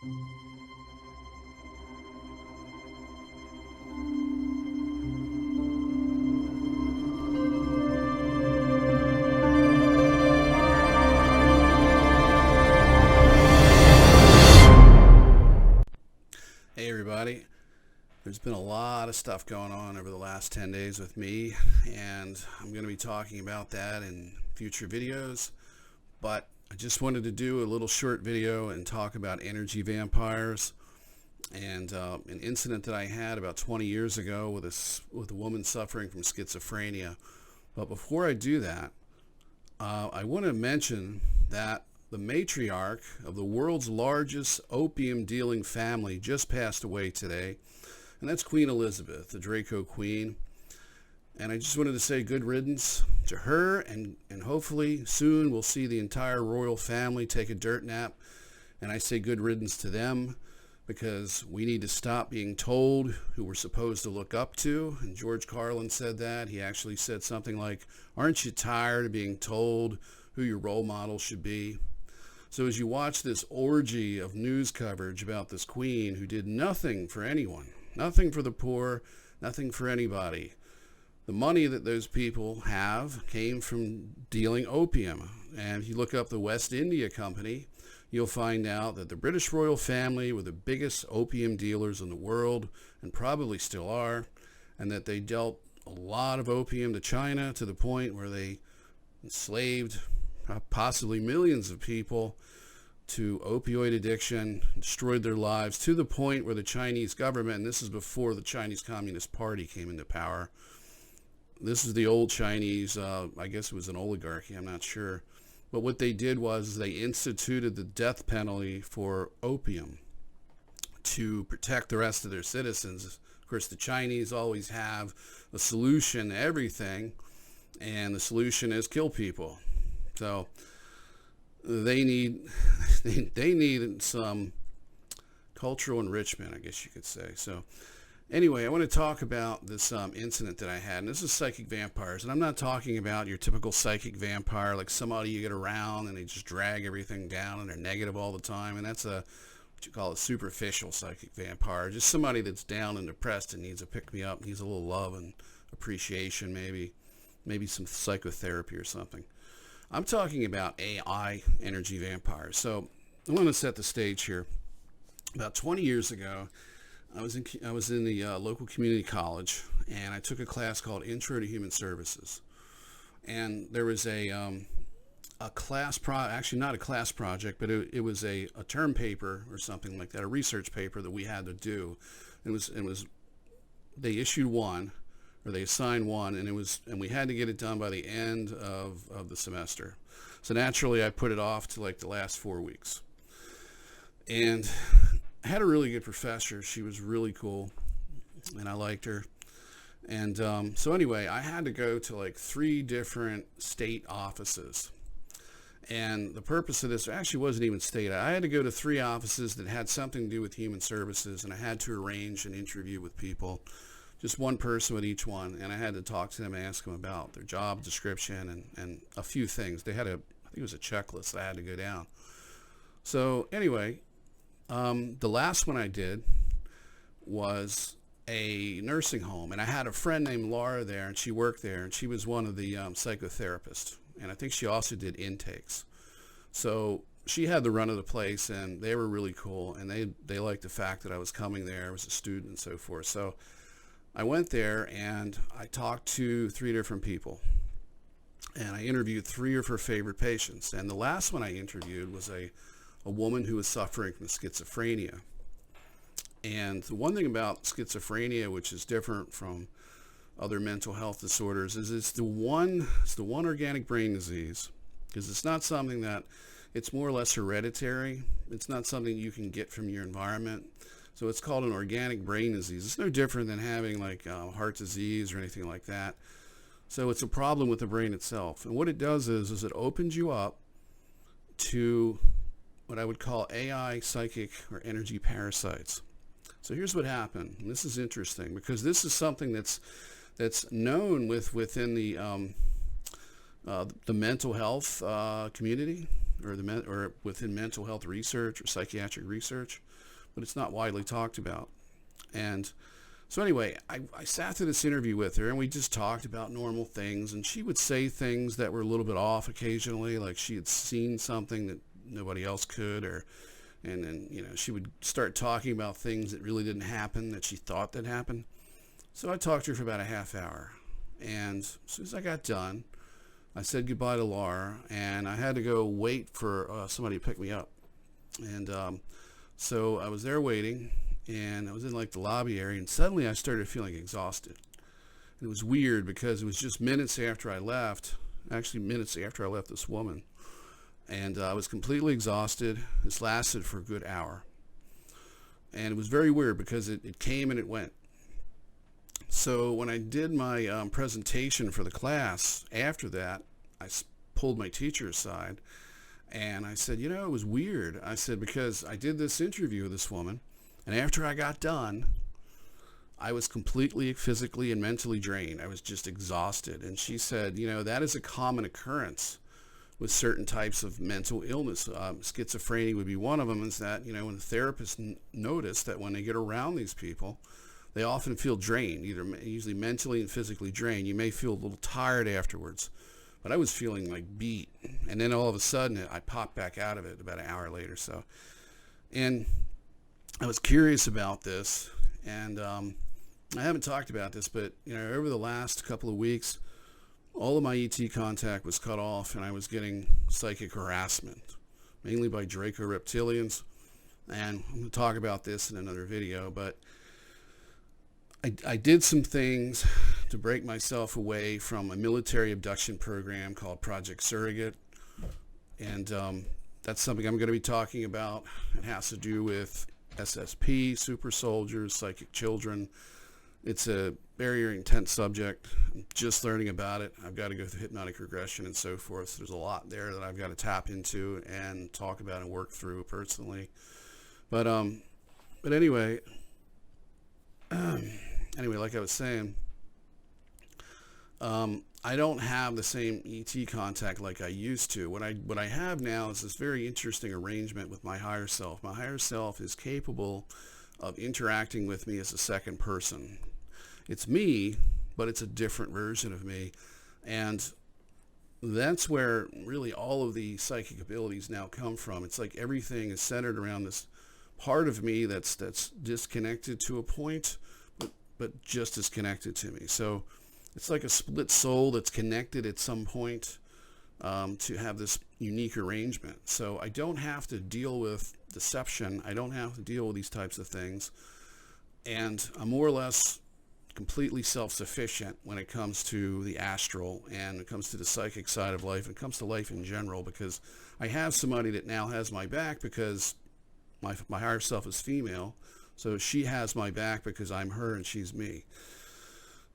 Hey everybody, there's been a lot of stuff going on over the last 10 days with me, and I'm going to be talking about that in future videos, but I just wanted to do a little short video and talk about energy vampires and an incident that I had about 20 years ago with a woman suffering from schizophrenia. But before I do that, I want to mention that the matriarch of the world's largest opium-dealing family just passed away today, and that's Queen Elizabeth, the Draco Queen. And I just wanted to say good riddance to her, and hopefully soon we'll see the entire royal family take a dirt nap. And I say good riddance to them because we need to stop being told who we're supposed to look up to. And George Carlin said that. He actually said something like, "Aren't you tired of being told who your role model should be?" So as you watch this orgy of news coverage about this queen who did nothing for anyone, nothing for the poor, nothing for anybody, the money that those people have came from dealing opium. And if you look up the West India Company, you'll find out that the British royal family were the biggest opium dealers in the world, and probably still are, and that they dealt a lot of opium to China to the point where they enslaved possibly millions of people to opioid addiction, destroyed their lives to the point where the Chinese government, and this is before the Chinese Communist Party came into power, this is the old Chinese, I guess it was an oligarchy, I'm not sure, but what they did was they instituted the death penalty for opium to protect the rest of their citizens. Of course, the Chinese always have a solution to everything, and the solution is kill people. So they need some cultural enrichment, I guess you could say. So anyway, I want to talk about this incident that I had, and this is psychic vampires. And I'm not talking about your typical psychic vampire, like somebody you get around and they just drag everything down and they're negative all the time. And that's what you call a superficial psychic vampire, just somebody that's down and depressed and needs a pick-me-up, needs a little love and appreciation, maybe some psychotherapy or something. I'm talking about AI energy vampires. So I want to set the stage here. About 20 years ago, I was in the local community college, and I took a class called Intro to Human Services. And there was a class actually not a class project, but it was a term paper or something like that, a research paper that we had to do. It was they issued one, or they assigned one, and we had to get it done by the end of the semester. So naturally, I put it off to like the last 4 weeks. And I had a really good professor. She was really cool, and I liked her. And so anyway, I had to go to like 3 different state offices. And the purpose of this actually wasn't even state. I had to go to 3 offices that had something to do with human services, and I had to arrange an interview with people. Just one person with each one, and I had to talk to them and ask them about their job description and a few things. They had I think it was a checklist that I had to go down. So anyway, the last one I did was a nursing home, and I had a friend named Laura there, and she worked there, and she was one of the psychotherapists, and I think she also did intakes. So she had the run of the place, and they were really cool, and they liked the fact that I was coming there as a student and so forth. So I went there and I talked to 3 different people, and I interviewed 3 of her favorite patients. And the last one I interviewed was a woman who was suffering from schizophrenia. And the one thing about schizophrenia, which is different from other mental health disorders, is it's the one organic brain disease, because it's not something that, it's more or less hereditary. It's not something you can get from your environment. So it's called an organic brain disease. It's no different than having like heart disease or anything like that. So it's a problem with the brain itself. And what it does is it opens you up to what I would call AI, psychic, or energy parasites. So here's what happened. And this is interesting because this is something that's known within the mental health community, or within mental health research or psychiatric research, but it's not widely talked about. And so anyway, I sat through this interview with her, and we just talked about normal things, and she would say things that were a little bit off occasionally, like she had seen something that nobody else could, and then, she would start talking about things that really didn't happen that she thought that happened. So I talked to her for about a half hour, and as soon as I got done, I said goodbye to Laura, and I had to go wait for somebody to pick me up. And so I was there waiting, and I was in like the lobby area, and suddenly I started feeling exhausted. And it was weird because it was just minutes after I left, actually minutes after I left this woman. And I was completely exhausted. This lasted for a good hour. And it was very weird because it came and it went. So when I did my presentation for the class, after that, I pulled my teacher aside and I said, it was weird. I said, because I did this interview with this woman, and after I got done, I was completely physically and mentally drained. I was just exhausted. And she said, that is a common occurrence with certain types of mental illness. Schizophrenia would be one of them, is that, when the therapists notice that when they get around these people, they often feel drained, usually mentally and physically drained. You may feel a little tired afterwards, but I was feeling like beat. And then all of a sudden, I popped back out of it about an hour later. So, and I was curious about this, and I haven't talked about this, but, over the last couple of weeks, all of my ET contact was cut off, and I was getting psychic harassment, mainly by Draco reptilians. And I'm going to talk about this in another video, but I did some things to break myself away from a military abduction program called Project Surrogate. And that's something I'm going to be talking about. It has to do with SSP, super soldiers, psychic children. It's a very intense subject. I'm just learning about it. I've got to go through hypnotic regression and so forth. So there's a lot there that I've got to tap into and talk about and work through personally. But anyway, like I was saying, I don't have the same ET contact like I used to. What I have now is this very interesting arrangement with my higher self. My higher self is capable of interacting with me as a second person. It's me, but it's a different version of me. And that's where really all of the psychic abilities now come from. It's like everything is centered around this part of me that's disconnected to a point, but just as connected to me. So it's like a split soul that's connected at some point to have this unique arrangement. So I don't have to deal with deception. I don't have to deal with these types of things. And I'm more or less completely self-sufficient when it comes to the astral and it comes to the psychic side of life and it comes to life in general, because I have somebody that now has my back because my higher self is female. So she has my back because I'm her and she's me.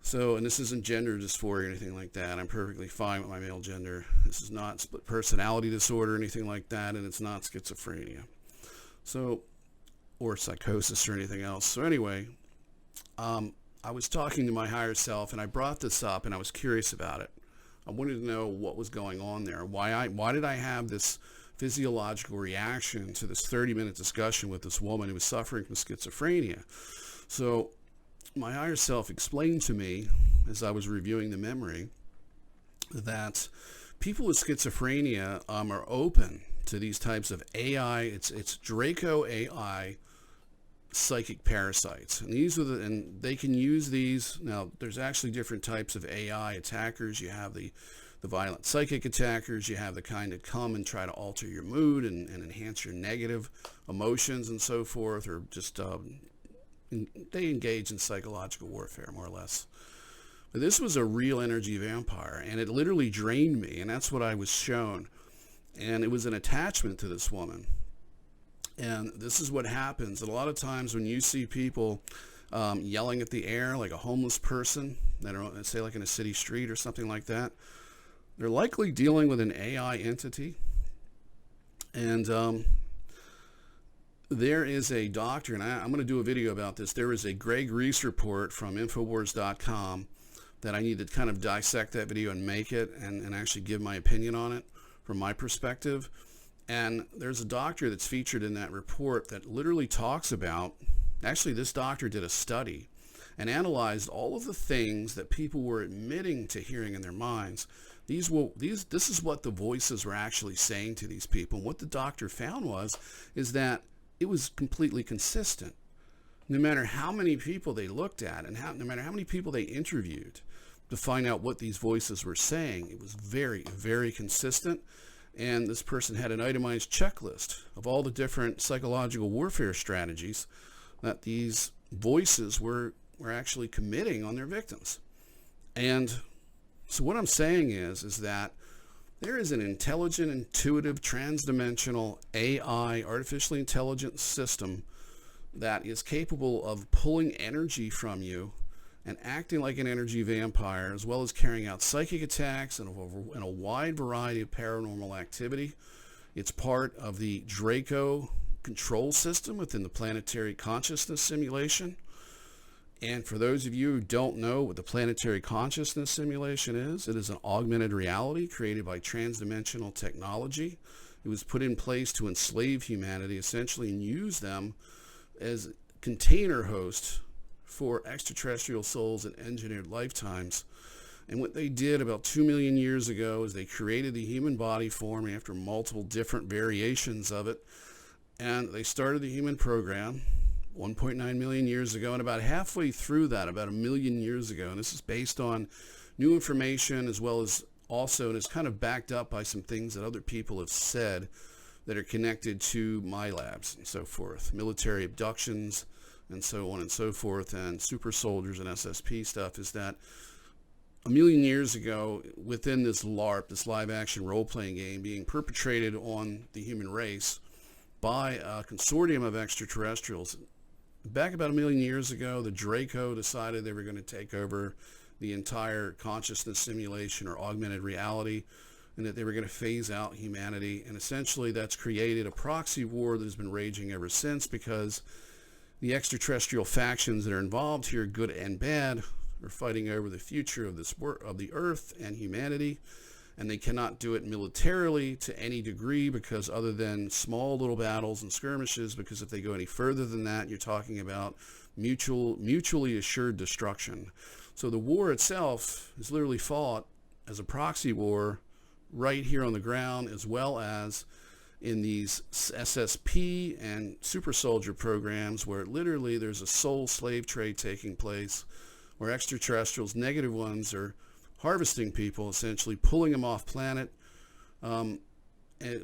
So, and this isn't gender dysphoria or anything like that. I'm perfectly fine with my male gender. This is not split personality disorder or anything like that, and it's not schizophrenia. So, or psychosis or anything else. So anyway, I was talking to my higher self, and I brought this up, and I was curious about it. I wanted to know what was going on there. Why did I have this physiological reaction to this 30-minute discussion with this woman who was suffering from schizophrenia? So my higher self explained to me, as I was reviewing the memory, that people with schizophrenia are open to these types of AI. It's Draco AI psychic parasites, and and they can use these. Now, there's actually different types of AI attackers. You have the violent psychic attackers. You have the kind that come and try to alter your mood and enhance your negative emotions and so forth, or just they engage in psychological warfare, more or less. But this was a real energy vampire, and it literally drained me, and that's what I was shown. And it was an attachment to this woman. And this is what happens. A lot of times when you see people yelling at the air, like a homeless person, that are, say, like in a city street or something like that, they're likely dealing with an AI entity. And there is a doctor, and I'm going to do a video about this. There is a Greg Reese report from Infowars.com that I need to kind of dissect that video and make it and actually give my opinion on it from my perspective. And there's a doctor that's featured in that report that literally talks about, actually this doctor did a study and analyzed all of the things that people were admitting to hearing in their minds. This is what the voices were actually saying to these people. And what the doctor found is that it was completely consistent. No matter how many people they looked at and no matter how many people they interviewed to find out what these voices were saying, it was very, very consistent. And this person had an itemized checklist of all the different psychological warfare strategies that these voices were actually committing on their victims. And so what I'm saying is that there is an intelligent, intuitive, transdimensional AI, artificially intelligent system that is capable of pulling energy from you and acting like an energy vampire, as well as carrying out psychic attacks and a wide variety of paranormal activity. It's part of the Draco control system within the Planetary Consciousness Simulation. And for those of you who don't know what the Planetary Consciousness Simulation is, it is an augmented reality created by transdimensional technology. It was put in place to enslave humanity, essentially, and use them as container hosts for extraterrestrial souls in engineered lifetimes. And what they did about 2 million years ago is they created the human body form after multiple different variations of it. And they started the human program 1.9 million years ago, and about halfway through that, about 1 million years ago, and this is based on new information as well as also, and it's kind of backed up by some things that other people have said that are connected to my labs and so forth, military abductions and so on and so forth, and super soldiers and SSP stuff, is that 1 million years ago, within this LARP, this live action role-playing game being perpetrated on the human race by a consortium of extraterrestrials, back about 1 million years ago, the Draco decided they were going to take over the entire consciousness simulation or augmented reality, and that they were going to phase out humanity. And essentially that's created a proxy war that has been raging ever since, because the extraterrestrial factions that are involved here, good and bad, are fighting over the future of the Earth and humanity. And they cannot do it militarily to any degree, because other than small little battles and skirmishes, because if they go any further than that, you're talking about mutually assured destruction. So the war itself is literally fought as a proxy war right here on the ground, as well as in these SSP and super soldier programs, where literally there's a soul slave trade taking place, where extraterrestrials, negative ones, are harvesting people, essentially pulling them off planet. And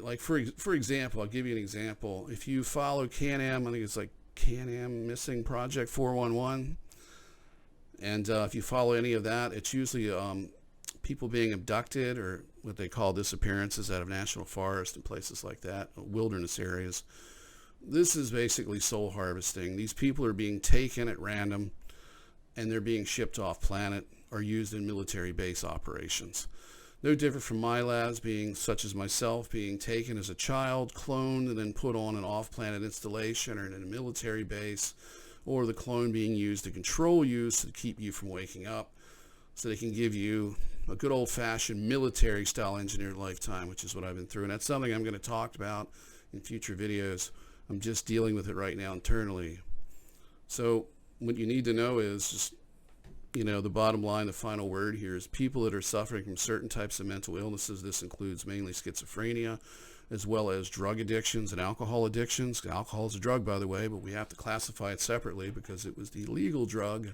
like for example, I'll give you an example. If you follow Can-Am, I think it's like Can-Am Missing Project 411, and if you follow any of that, it's usually people being abducted, or what they call disappearances out of national forest and places like that, wilderness areas. This is basically soul harvesting. These people are being taken at random, and they're being shipped off planet or used in military base operations. No different from my labs, being such as myself, being taken as a child, cloned, and then put on an off-planet installation or in a military base, or the clone being used to control you, so to keep you from waking up, so they can give you a good old-fashioned military-style engineered lifetime, which is what I've been through. And that's something I'm going to talk about in future videos. I'm just dealing with it right now internally. So what you need to know is just, the bottom line, the final word here is people that are suffering from certain types of mental illnesses. This includes mainly schizophrenia, as well as drug addictions and alcohol addictions. Alcohol is a drug, by the way, but we have to classify it separately because it was the legal drug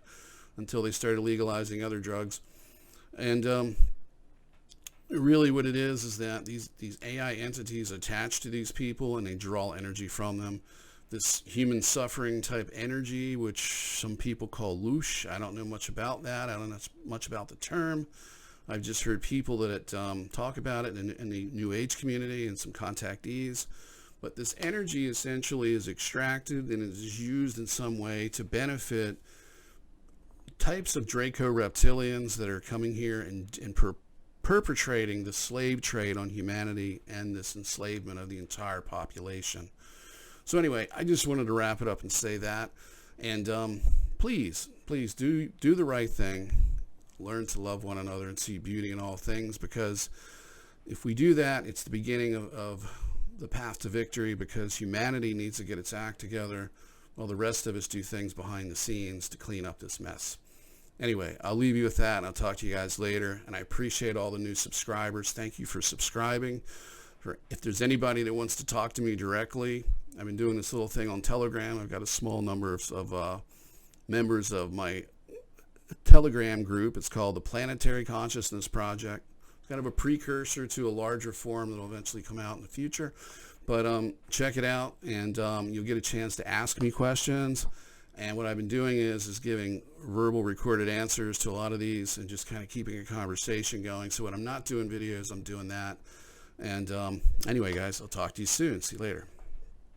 until they started legalizing other drugs. And really what it is that these AI entities attach to these people, and they draw energy from them. This human suffering type energy, which some people call loosh. I don't know much about that. I don't know much about the term. I've just heard people that talk about it in the New Age community and some contactees. But this energy essentially is extracted and is used in some way to benefit types of Draco reptilians that are coming here and perpetrating the slave trade on humanity and this enslavement of the entire population. So anyway, I just wanted to wrap it up and say that. And please do the right thing. Learn to love one another and see beauty in all things, because if we do that, it's the beginning of the path to victory, because humanity needs to get its act together while the rest of us do things behind the scenes to clean up this mess. Anyway, I'll leave you with that, and I'll talk to you guys later. And I appreciate all the new subscribers. Thank you for subscribing. If there's anybody that wants to talk to me directly, I've been doing this little thing on Telegram. I've got a small number of members of my Telegram group. It's called the Planetary Consciousness Project. It's kind of a precursor to a larger forum that will eventually come out in the future. But check it out, and you'll get a chance to ask me questions. And what I've been doing is giving verbal recorded answers to a lot of these and just kind of keeping a conversation going. So when I'm not doing videos, I'm doing that. And anyway, guys, I'll talk to you soon. See you later.